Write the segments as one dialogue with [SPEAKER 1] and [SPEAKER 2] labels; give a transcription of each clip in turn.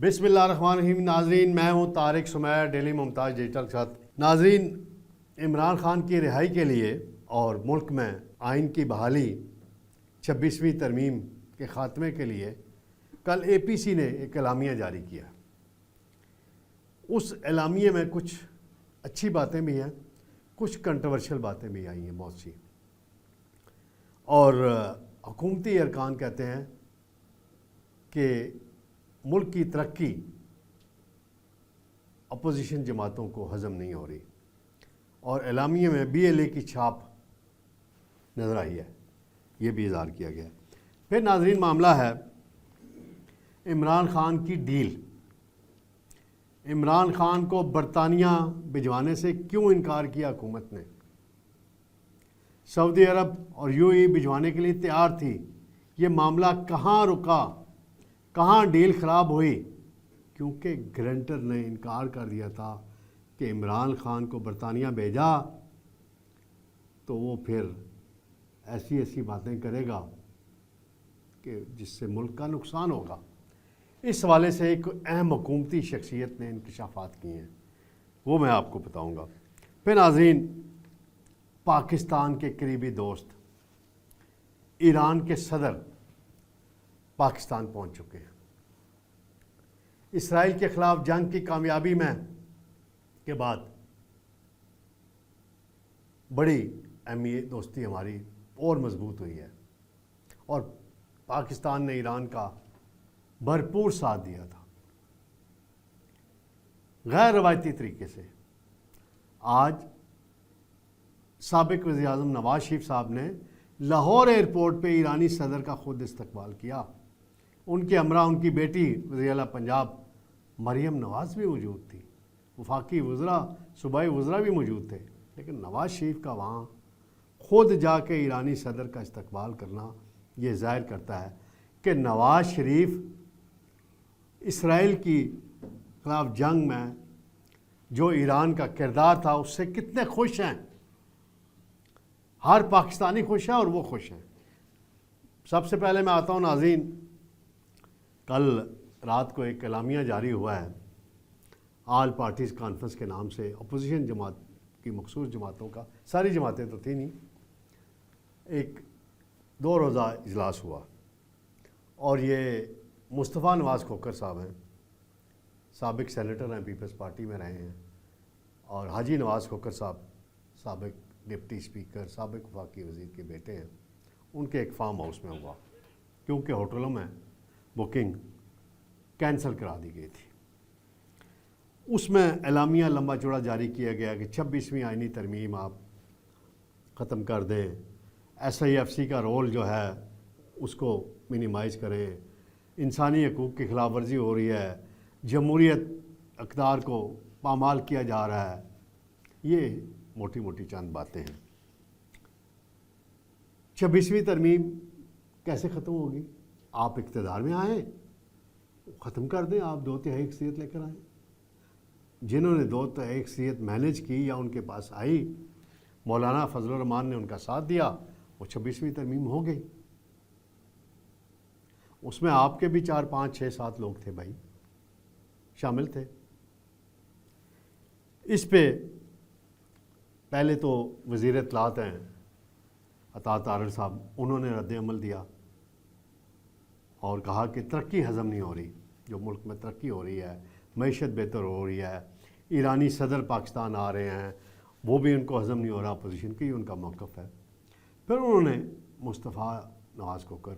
[SPEAKER 1] بسم اللہ الرحمن الرحیم۔ ناظرین، میں ہوں طارق سمیر، ڈیلی ممتاز ڈیجیٹل کے ساتھ۔ ناظرین، عمران خان کی رہائی کے لیے اور ملک میں آئین کی بحالی 26ویں ترمیم کے خاتمے کے لیے کل اے پی سی نے ایک اعلامیہ جاری کیا۔ اس اعلامیے میں کچھ اچھی باتیں بھی ہیں، کچھ کنٹروورشل باتیں بھی آئی ہیں بہت سی، اور حکومتی ارکان کہتے ہیں کہ ملک کی ترقی اپوزیشن جماعتوں کو ہضم نہیں ہو رہی، اور اعلامیے میں بی ایل اے کی چھاپ نظر آئی ہے، یہ بھی اظہار کیا گیا۔ پھر ناظرین، معاملہ ہے عمران خان کی ڈیل۔ عمران خان کو برطانیہ بھجوانے سے کیوں انکار کیا حکومت نے؟ سعودی عرب اور یو اے ای بھجوانے کے لیے تیار تھی۔ یہ معاملہ کہاں رکا، کہاں ڈیل خراب ہوئی؟ کیونکہ گرانٹر نے انکار کر دیا تھا کہ عمران خان کو برطانیہ بھیجا تو وہ پھر ایسی باتیں کرے گا کہ جس سے ملک کا نقصان ہوگا۔ اس حوالے سے ایک اہم حکومتی شخصیت نے انکشافات کیے ہیں، وہ میں آپ کو بتاؤں گا۔ پھر ناظرین، پاکستان کے قریبی دوست ایران کے صدر پاکستان پہنچ چکے ہیں۔ اسرائیل کے خلاف جنگ کی کامیابی میں کے بعد بڑی اہمیت دوستی ہماری اور مضبوط ہوئی ہے، اور پاکستان نے ایران کا بھرپور ساتھ دیا تھا غیر روایتی طریقے سے۔ آج سابق وزیر اعظم نواز شریف صاحب نے لاہور ایئرپورٹ پہ ایرانی صدر کا خود استقبال کیا۔ ان کے ہمراہ ان کی بیٹی وزیر اعلیٰ پنجاب مریم نواز بھی موجود تھی، وفاقی وزراء، صوبائی وزراء بھی موجود تھے، لیکن نواز شریف کا وہاں خود جا کے ایرانی صدر کا استقبال کرنا یہ ظاہر کرتا ہے کہ نواز شریف اسرائیل کی خلاف جنگ میں جو ایران کا کردار تھا اس سے کتنے خوش ہیں۔ ہر پاکستانی خوش ہے اور وہ خوش ہیں۔ سب سے پہلے میں آتا ہوں ناظرین، کل رات کو ایک اعلامیہ جاری ہوا ہے آل پارٹیز کانفرنس کے نام سے، اپوزیشن جماعت کی مخصوص جماعتوں کا، ساری جماعتیں تو تھیں نہیں، ایک 2 روزہ اجلاس ہوا، اور یہ مصطفیٰ نواز کھوکھر صاحب ہیں، سابق سینیٹر ہیں، پیپلز پارٹی میں رہے ہیں، اور حاجی نواز کھوکھر صاحب سابق ڈپٹی اسپیکر، سابق وفاقی وزیر کے بیٹے ہیں۔ ان کے ایک فارم ہاؤس میں ہوا، کیونکہ ہوٹلوں میں بکنگ کینسل کرا دی گئی تھی۔ اس میں اعلامیہ لمبا چوڑا جاری کیا گیا کہ 26ویں آئینی ترمیم آپ ختم کر دیں، ایس آئی ایف سی کا رول جو ہے اس کو منیمائز کریں، انسانی حقوق کی خلاف ورزی ہو رہی ہے، جمہوریت اقدار کو پامال کیا جا رہا ہے۔ یہ موٹی موٹی چند باتیں ہیں۔ 26ویں ترمیم کیسے ختم ہوگی؟ آپ اقتدار میں آئیں، ختم کر دیں، آپ 2/3 اکثریت لے کر آئیں۔ جنہوں نے 2/3 اکثریت مینیج کی یا ان کے پاس آئی، مولانا فضل الرحمان نے ان کا ساتھ دیا، وہ 26ویں ترمیم ہو گئی۔ اس میں آپ کے بھی 4 5 6 7 لوگ تھے بھائی، شامل تھے۔ اس پہ پہلے تو وزیر اطلاعات ہیں عطا طاہر صاحب، انہوں نے رد عمل دیا اور کہا کہ ترقی ہضم نہیں ہو رہی، جو ملک میں ترقی ہو رہی ہے، معیشت بہتر ہو رہی ہے، ایرانی صدر پاکستان آ رہے ہیں، وہ بھی ان کو ہضم نہیں ہو رہا، اپوزیشن کی ان کا موقف ہے۔ پھر انہوں نے مصطفیٰ نواز کھوکھر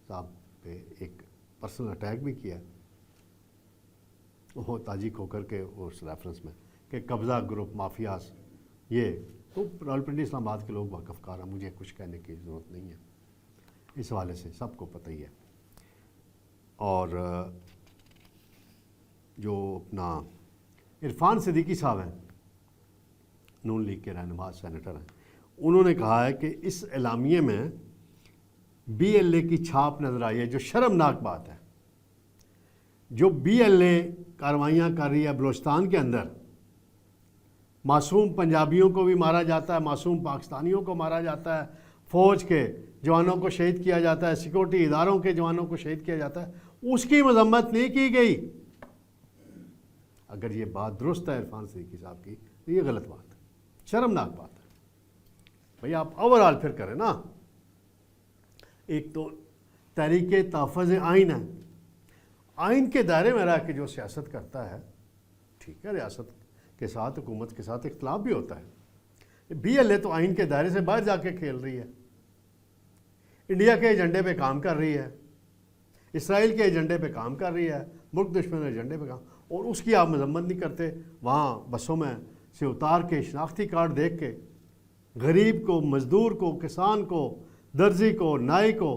[SPEAKER 1] صاحب پہ ایک پرسنل اٹیک بھی کیا، وہ تاجی کھوکھر کے اس ریفرنس میں کہ قبضہ گروپ مافیاز، یہ تو راولپنڈی اسلام آباد کے لوگ واقف کار ہیں، مجھے کچھ کہنے کی ضرورت نہیں ہے، اس حوالے سے سب کو پتہ ہی ہے۔ اور جو اپنا عرفان صدیقی صاحب ہیں، نون لیگ کے رہنما سینیٹر ہیں، انہوں نے کہا ہے کہ اس اعلامیے میں بی ایل اے کی چھاپ نظر آئی ہے، جو شرمناک بات ہے۔ جو بی ایل اے کارروائیاں کر رہی ہے بلوچستان کے اندر، معصوم پنجابیوں کو بھی مارا جاتا ہے، معصوم پاکستانیوں کو مارا جاتا ہے، فوج کے جوانوں کو شہید کیا جاتا ہے، سیکورٹی اداروں کے جوانوں کو شہید کیا جاتا ہے، اس کی مذمت نہیں کی گئی۔ اگر یہ بات درست ہے عرفان صدیقی صاحب کی تو یہ غلط بات ہے، شرمناک بات ہے۔ بھئی آپ اوور آل پھر کریں نا، ایک تو تحریک تحفظ آئین ہے، آئین کے دائرے میں رہ کے جو سیاست کرتا ہے ٹھیک ہے، ریاست کے ساتھ حکومت کے ساتھ اختلاف بھی ہوتا ہے، بی ایل اے تو آئین کے دائرے سے باہر جا کے کھیل رہی ہے، انڈیا کے ایجنڈے پہ کام کر رہی ہے، اسرائیل کے ایجنڈے پہ کام کر رہی ہے، ملک دشمن ایجنڈے پہ کام، اور اس کی آپ مذمت نہیں کرتے۔ وہاں بسوں میں سے اتار کے شناختی کارڈ دیکھ کے غریب کو، مزدور کو، کسان کو، درزی کو، نائی کو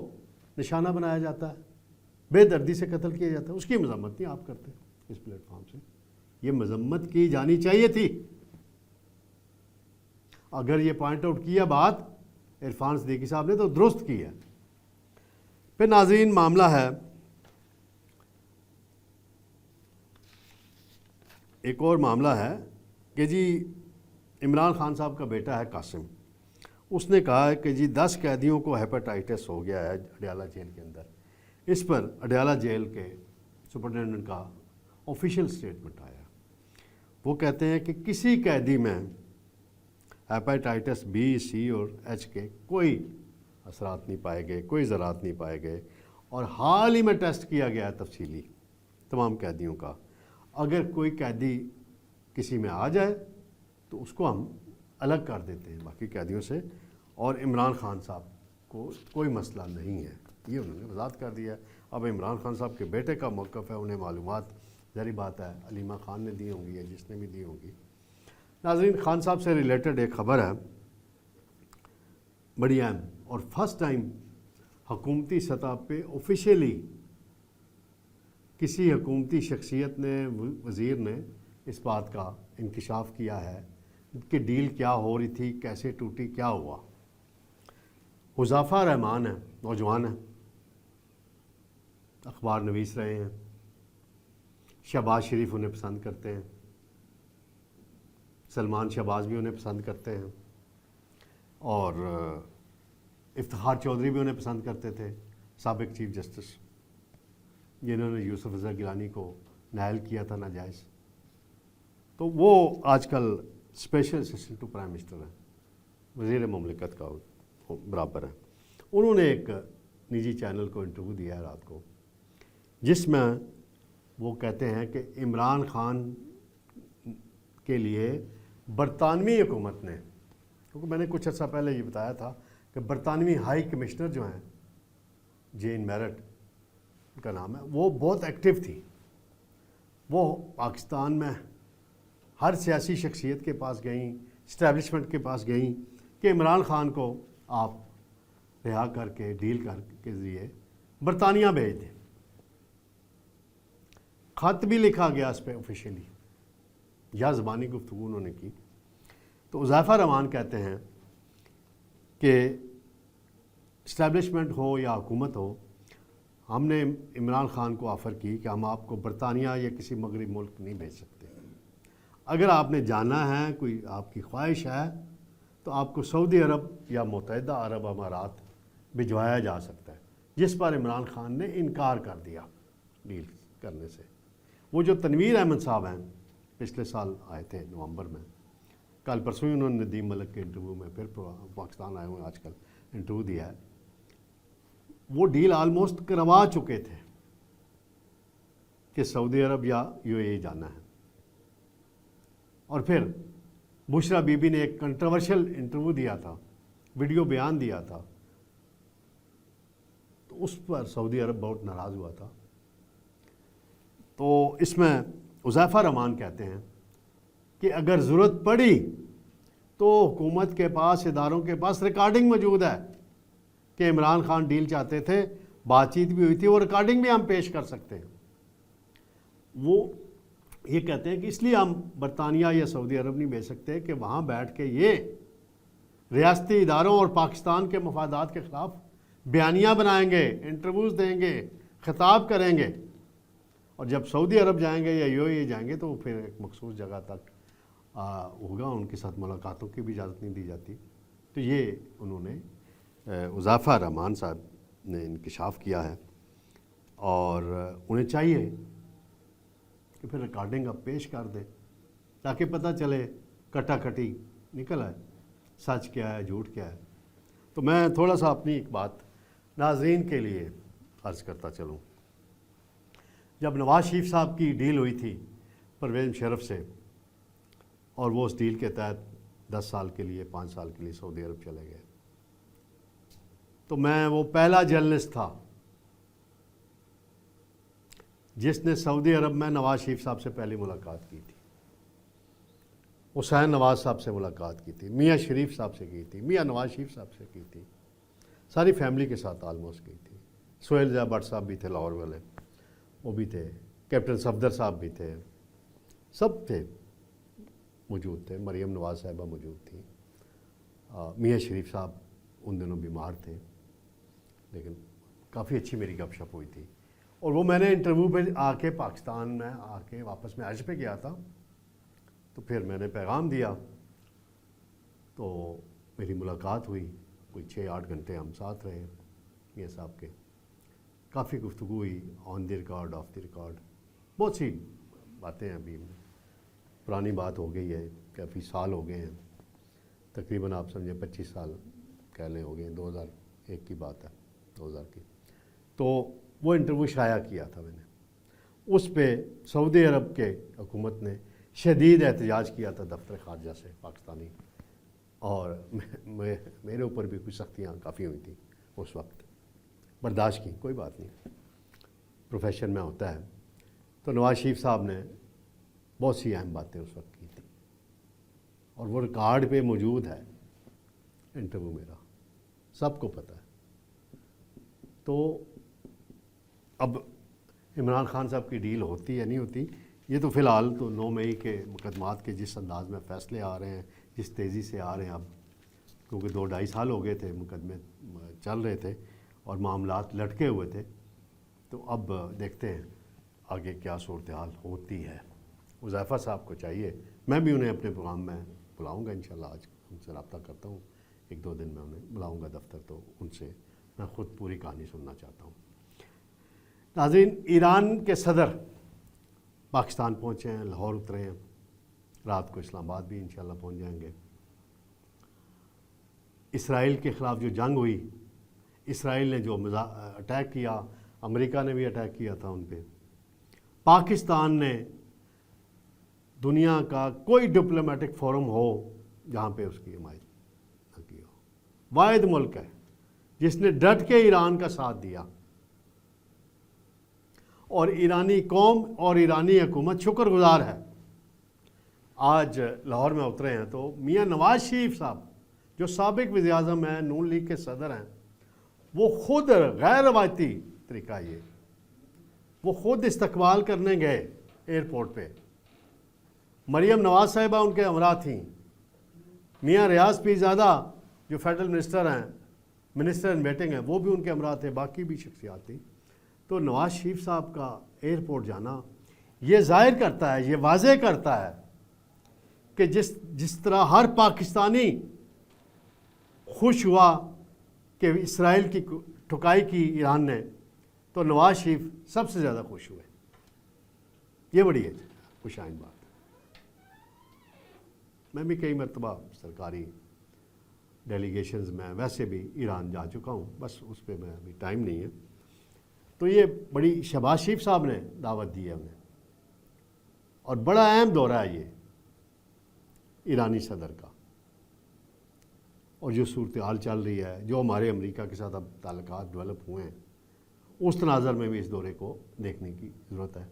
[SPEAKER 1] نشانہ بنایا جاتا ہے، بے دردی سے قتل کیا جاتا ہے، اس کی مذمت نہیں آپ کرتے اس پلیٹ فارم سے۔ یہ مذمت کی جانی چاہیے تھی۔ اگر یہ پوائنٹ آؤٹ کیا بات عرفان صدیقی صاحب نے تو درست کی ہے۔ پھر ناظرین معاملہ ہے ایک اور معاملہ ہے کہ جی عمران خان صاحب کا بیٹا ہے قاسم، اس نے کہا ہے کہ جی 10 قیدیوں کو ہیپاٹائٹس ہو گیا ہے اڈیالہ جیل کے اندر۔ اس پر اڈیالہ جیل کے سپرنٹینڈنٹ کا آفیشیل سٹیٹمنٹ آیا، وہ کہتے ہیں کہ کسی قیدی میں ہیپاٹائٹس بی، سی اور ایچ کے کوئی اثرات نہیں پائے گئے، کوئی ذرات نہیں پائے گئے، اور حال ہی میں ٹیسٹ کیا گیا ہے تفصیلی تمام قیدیوں کا۔ اگر کوئی قیدی کسی میں آ جائے تو اس کو ہم الگ کر دیتے ہیں باقی قیدیوں سے، اور عمران خان صاحب کو کوئی مسئلہ نہیں ہے، یہ انہوں نے وضاحت کر دیا ہے۔ اب عمران خان صاحب کے بیٹے کا موقف ہے، انہیں معلومات ظاہری بات ہے علیمہ خان نے دی ہوں گی یا جس نے بھی دی ہوں گی۔ ناظرین خان صاحب سے ریلیٹڈ ایک خبر ہے بڑی اہم، اور فرسٹ ٹائم حکومتی سطح پہ آفیشیلی کسی حکومتی شخصیت نے، وزیر نے اس بات کا انکشاف کیا ہے کہ ڈیل کیا ہو رہی تھی، کیسے ٹوٹی، کیا ہوا۔ حذیفہ رحمان ہے، نوجوان ہیں، اخبار نویس رہے ہیں، شہباز شریف انہیں پسند کرتے ہیں، سلمان شہباز بھی انہیں پسند کرتے ہیں، اور افتخار چودھری بھی انہیں پسند کرتے تھے، سابق چیف جسٹس جنہوں نے یوسف رضا گیلانی کو نائل کیا تھا ناجائز۔ تو وہ آج کل special assistant to prime minister ہیں، وزیر مملکت کا برابر ہے۔ انہوں نے ایک نجی چینل کو انٹرویو دیا ہے رات کو، جس میں وہ کہتے ہیں کہ عمران خان کے لیے برطانوی حکومت نے، کیونکہ میں نے کچھ عرصہ پہلے یہ بتایا تھا کہ برطانوی ہائی کمشنر جو ہیں جین میرٹ ان کا نام ہے، وہ بہت ایکٹیو تھی، وہ پاکستان میں ہر سیاسی شخصیت کے پاس گئیں، اسٹیبلشمنٹ کے پاس گئیں کہ عمران خان کو آپ رہا کر کے ڈیل کر کے ذریعے برطانیہ بھیج دیں۔ خط بھی لکھا گیا اس پہ آفیشیلی، یا زبانی گفتگو انہوں نے کی۔ تو حذیفہ رحمان کہتے ہیں کہ اسٹیبلشمنٹ ہو یا حکومت ہو، ہم نے عمران خان کو آفر کی کہ ہم آپ کو برطانیہ یا کسی مغربی ملک نہیں بھیج سکتے، اگر آپ نے جانا ہے، کوئی آپ کی خواہش ہے، تو آپ کو سعودی عرب یا متحدہ عرب امارات بھجوایا جا سکتا ہے، جس پر عمران خان نے انکار کر دیا ڈیل کرنے سے۔ وہ جو تنویر احمد صاحب ہیں، پچھلے سال آئے تھے نومبر میں، کل پرسوں ہی انہوں نے ندیم ملک کے انٹرویو میں پھر پاکستان آئے ہوئے آج کل انٹرویو دیا ہے، وہ ڈیل آلموسٹ کروا چکے تھے کہ سعودی عرب یا یو اے ای جانا ہے۔ اور پھر بشرا بی بی نے ایک کنٹروورشل انٹرویو دیا تھا، ویڈیو بیان دیا تھا، تو اس پر سعودی عرب بہت ناراض ہوا تھا۔ تو اس میں حذیفہ رحمان کہتے ہیں کہ اگر ضرورت پڑی تو حکومت کے پاس، اداروں کے پاس ریکارڈنگ موجود ہے کہ عمران خان ڈیل چاہتے تھے، بات چیت بھی ہوئی تھی، وہ ریکارڈنگ بھی ہم پیش کر سکتے ہیں۔ وہ یہ کہتے ہیں کہ اس لیے ہم برطانیہ یا سعودی عرب نہیں بھیج سکتے کہ وہاں بیٹھ کے یہ ریاستی اداروں اور پاکستان کے مفادات کے خلاف بیانیہ بنائیں گے، انٹرویوز دیں گے، خطاب کریں گے، اور جب سعودی عرب جائیں گے یا یو اے ای جائیں گے تو پھر ایک مخصوص جگہ تک ہوگا، ان کے ساتھ ملاقاتوں کی بھی اجازت نہیں دی جاتی۔ تو یہ انہوں نے حذیفہ رحمان صاحب نے انکشاف کیا ہے، اور انہیں چاہیے کہ پھر ریکارڈنگ اب پیش کر دیں تاکہ پتہ چلے کٹا کٹی نکل آئے سچ کیا ہے جھوٹ کیا ہے۔ تو میں تھوڑا سا اپنی ایک بات ناظرین کے لیے عرض کرتا چلوں۔ جب نواز شریف صاحب کی ڈیل ہوئی تھی پرویز مشرف سے اور وہ اس ڈیل کے تحت 10 سال کے لیے 5 سال کے لیے سعودی عرب چلے گئے، تو میں وہ پہلا جرنلسٹ تھا جس نے سعودی عرب میں نواز شریف صاحب سے پہلی ملاقات کی تھی، حسین نواز صاحب سے ملاقات کی تھی، میاں شریف صاحب سے کی تھی، میاں نواز شریف صاحب سے کی تھی، ساری فیملی کے ساتھ آلموسٹ کی تھی۔ سہیل ضیاء بٹ صاحب بھی تھے لاہور والے، وہ بھی تھے، کیپٹن صفدر صاحب بھی تھے، سب تھے موجود تھے، مریم نواز صاحبہ موجود تھیں، میاں شریف صاحب ان دنوں بیمار تھے، لیکن کافی اچھی میری گپ شپ ہوئی تھی۔ اور وہ میں نے انٹرویو پہ آ کے پاکستان میں آ کے واپس میں حج پہ گیا تھا، تو پھر میں نے پیغام دیا تو میری ملاقات ہوئی، کوئی 6-8 گھنٹے ہم ساتھ رہے میاں صاحب کے، کافی گفتگو ہوئی آن دی ریکارڈ آف دی ریکارڈ، بہت سی باتیں ہیں، ابھی پرانی بات ہو گئی ہے، کافی سال ہو گئے ہیں، تقریباً آپ سمجھیں 25 سال کہہ لیں ہو گئے ہیں، 2001 کی بات ہے، 2000 کی۔ تو وہ انٹرویو شائع کیا تھا میں نے، اس پہ سعودی عرب کے حکومت نے شدید احتجاج کیا تھا دفتر خارجہ سے پاکستانی، اور میرے اوپر بھی کچھ سختیاں کافی ہوئی تھیں اس وقت، برداشت کی، کوئی بات نہیں، پروفیشن میں ہوتا ہے۔ تو نواز شریف صاحب نے بہت سی اہم باتیں اس وقت کی تھیں، اور وہ ریکارڈ پہ موجود ہے انٹرویو میرا، سب کو پتہ ہے۔ تو اب عمران خان صاحب کی ڈیل ہوتی ہے نہیں ہوتی، یہ تو فی الحال تو 9 مئی کے مقدمات کے جس انداز میں فیصلے آ رہے ہیں، جس تیزی سے آ رہے ہیں اب، کیونکہ 2-2.5 سال ہو گئے تھے مقدمے چل رہے تھے اور معاملات لٹکے ہوئے تھے، تو اب دیکھتے ہیں آگے کیا صورتحال ہوتی ہے۔ حذیفہ صاحب کو چاہیے، میں بھی انہیں اپنے پروگرام میں بلاؤں گا انشاءاللہ، آج ان سے رابطہ کرتا ہوں، 1-2 دن میں انہیں بلاؤں گا دفتر، تو ان سے میں خود پوری کہانی سننا چاہتا ہوں۔ ناظرین، ایران کے صدر پاکستان پہنچے ہیں، لاہور اترے ہیں، رات کو اسلام آباد بھی انشاءاللہ پہنچ جائیں گے۔ اسرائیل کے خلاف جو جنگ ہوئی، اسرائیل نے جو اٹیک کیا، امریکہ نے بھی اٹیک کیا تھا ان پہ، پاکستان نے دنیا کا کوئی ڈپلومیٹک فورم ہو جہاں پہ اس کی حمایت نہ کی ہو، واحد ملک ہے جس نے ڈٹ کے ایران کا ساتھ دیا، اور ایرانی قوم اور ایرانی حکومت شکر گزار ہے۔ آج لاہور میں اترے ہیں تو میاں نواز شریف صاحب جو سابق وزیر اعظم ہیں، نون لیگ کے صدر ہیں، وہ خود غیر روایتی طریقہ یہ، وہ خود استقبال کرنے گئے ایئرپورٹ پہ، مریم نواز صاحبہ ان کے ہمراہ تھیں، میاں ریاض پیرزادہ جو فیڈرل منسٹر ہیں، منسٹر ان ویٹنگ ہیں، وہ بھی ان کے ہمراہ تھے، باقی بھی شخصیات تھیں۔ تو نواز شریف صاحب کا ایئرپورٹ جانا یہ ظاہر کرتا ہے، یہ واضح کرتا ہے کہ جس طرح ہر پاکستانی خوش ہوا کہ اسرائیل کی ٹھکائی کی ایران نے، تو نواز شریف سب سے زیادہ خوش ہوئے۔ یہ بڑی ہے خوش آئند بات۔ میں بھی کئی مرتبہ سرکاری ڈیلیگیشنز میں ویسے بھی ایران جا چکا ہوں، بس اس پہ میں ابھی ٹائم نہیں ہے۔ تو یہ بڑی شہباز شریف صاحب نے دعوت دی ہے ہمیں، اور بڑا اہم دورہ ہے یہ ایرانی صدر کا، اور جو صورتحال چل رہی ہے، جو ہمارے امریکہ کے ساتھ اب تعلقات ڈیولپ ہوئے ہیں، اس تناظر میں بھی اس دورے کو دیکھنے کی ضرورت ہے۔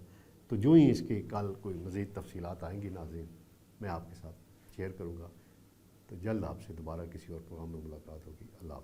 [SPEAKER 1] تو جو ہی اس کی کل کوئی مزید تفصیلات آئیں گی ناظرین، میں آپ کے ساتھ شیئر کروں گا۔ تو جلد آپ سے دوبارہ کسی اور پروگرام میں ملاقات ہوگی۔ اللہ حافظ۔